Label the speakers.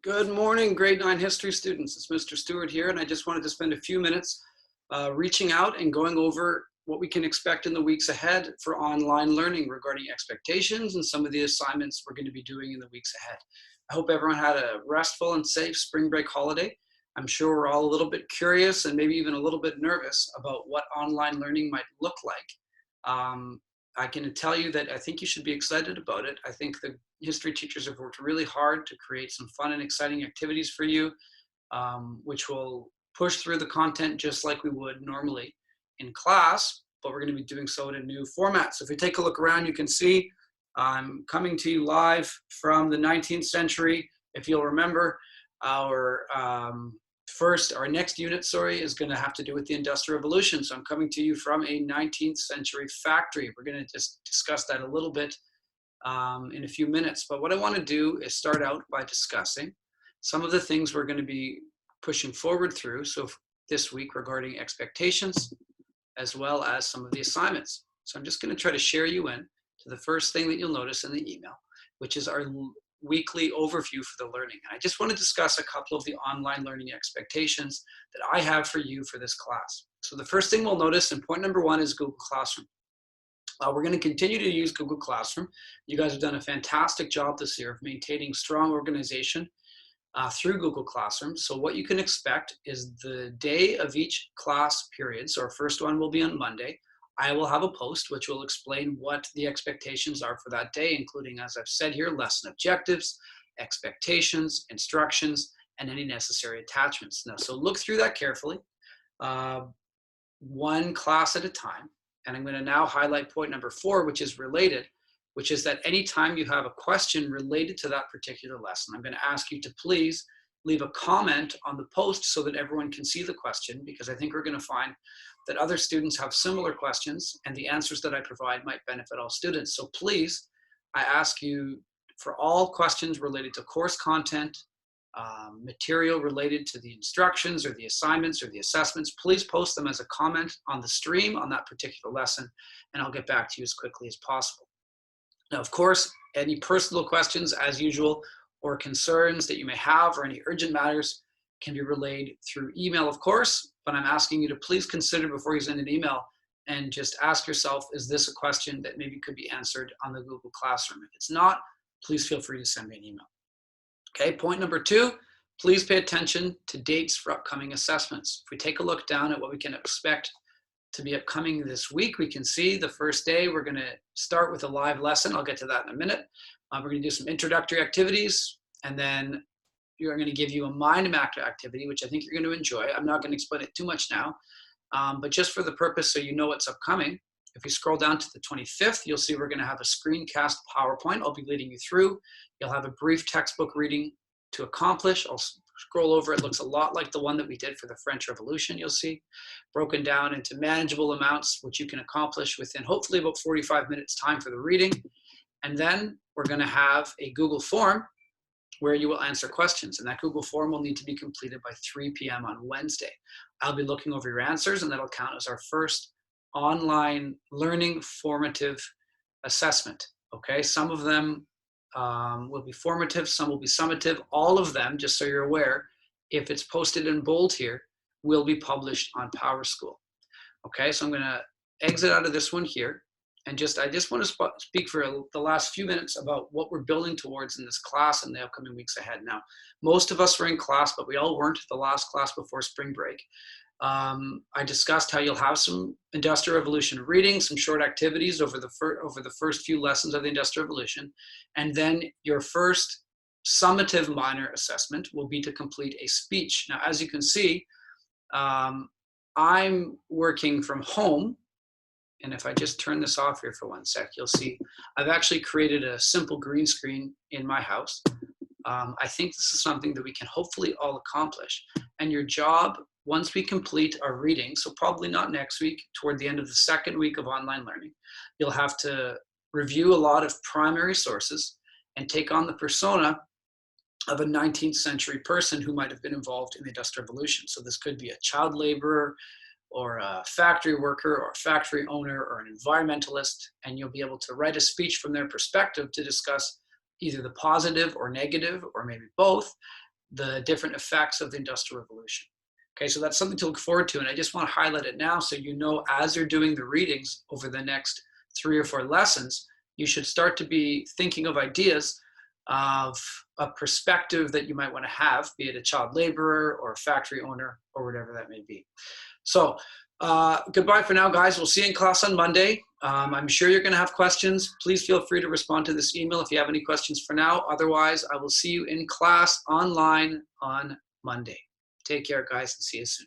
Speaker 1: Good morning, grade 9 history students. It's Mr. Stewart here, and I just wanted to spend a few minutes reaching out and going over what we can expect in the weeks ahead for online learning regarding expectations and some of the assignments we're going to be doing in the weeks ahead. I hope everyone had a restful and safe spring break holiday. I'm sure we're all a little bit curious and maybe even a little bit nervous about what online learning might look like. I can tell you that I think you should be excited about it. I think the history teachers have worked really hard to create some fun and exciting activities for you, which will push through the content just like we would normally in class, but we're going to be doing so in a new format. So if you take a look around, you can see I'm coming to you live from the 19th century. If you'll remember, our next unit, is going to have to do with the Industrial Revolution. So I'm coming to you from a 19th century factory. We're going to just discuss that a little bit in a few minutes. But what I want to do is start out by discussing some of the things we're going to be pushing forward through. So this week regarding expectations, as well as some of the assignments. So I'm just going to try to share you in to the first thing that you'll notice in the email, which is our weekly overview for the learning. And I just want to discuss a couple of the online learning expectations that I have for you for this class. So the first thing we'll notice, and point number one, is Google Classroom. We're going to continue to use Google Classroom. You guys have done a fantastic job this year of maintaining strong organization through Google Classroom. So what you can expect is the day of each class period. So our first one will be on Monday. I will have a post which will explain what the expectations are for that day, including, as I've said here, lesson objectives, expectations, instructions, and any necessary attachments. Now, so look through that carefully, one class at a time. And I'm going to now highlight point number 4, which is related, which is that anytime you have a question related to that particular lesson, I'm going to ask you to please leave a comment on the post so that everyone can see the question, because I think we're going to find that other students have similar questions and the answers that I provide might benefit all students. So please, I ask you for all questions related to course content, material related to the instructions or the assignments or the assessments, please post them as a comment on the stream on that particular lesson, and I'll get back to you as quickly as possible. Now, of course, any personal questions, as usual, or concerns that you may have or any urgent matters can be relayed through email, of course, but I'm asking you to please consider before you send an email and just ask yourself, is this a question that maybe could be answered on the Google Classroom? If it's not, please feel free to send me an email. Okay, point number 2, please pay attention to dates for upcoming assessments. If we take a look down at what we can expect to be upcoming this week, we can see the first day we're going to start with a live lesson. I'll get to that in a minute. We're going to do some introductory activities, and then you're going to give you a mind map activity, which I think you're going to enjoy. I'm not going to explain it too much now, but just for the purpose so you know what's upcoming, if you scroll down to the 25th, you'll see we're going to have a screencast PowerPoint. I'll be leading you through. You'll have a brief textbook reading to accomplish. I'll scroll over. It looks a lot like the one that we did for the French Revolution, you'll see, broken down into manageable amounts, which you can accomplish within hopefully about 45 minutes time for the reading. And then we're going to have a Google form where you will answer questions. And that Google form will need to be completed by 3 p.m. on Wednesday. I'll be looking over your answers, and that'll count as our first online learning formative assessment. Okay, some of them will be formative, some will be summative. All of them, just so you're aware, if it's posted in bold here, will be published on PowerSchool. Okay, so I'm going to exit out of this one here, and I just want to speak for the last few minutes about what we're building towards in this class in the upcoming weeks ahead. Now, most of us were in class, but we all weren't the last class before spring break. I discussed how you'll have some Industrial Revolution reading, some short activities over the first few lessons of the Industrial Revolution, and then your first summative minor assessment will be to complete a speech. Now, as you can see, I'm working from home, and if I just turn this off here for one sec, you'll see I've actually created a simple green screen in my house. I think this is something that we can hopefully all accomplish, and your job, once we complete our reading, so probably not next week, toward the end of the second week of online learning, you'll have to review a lot of primary sources and take on the persona of a 19th century person who might have been involved in the Industrial Revolution. So this could be a child laborer, or a factory worker, or a factory owner, or an environmentalist, and you'll be able to write a speech from their perspective to discuss either the positive or negative, or maybe both, the different effects of the Industrial Revolution. Okay, so that's something to look forward to, and I just want to highlight it now so you know as you're doing the readings over the next 3 or 4 lessons, you should start to be thinking of ideas of a perspective that you might want to have, be it a child laborer or a factory owner or whatever that may be. So goodbye for now, guys. We'll see you in class on Monday. I'm sure you're going to have questions. Please feel free to respond to this email if you have any questions for now. Otherwise, I will see you in class online on Monday. Take care, guys, and see you soon.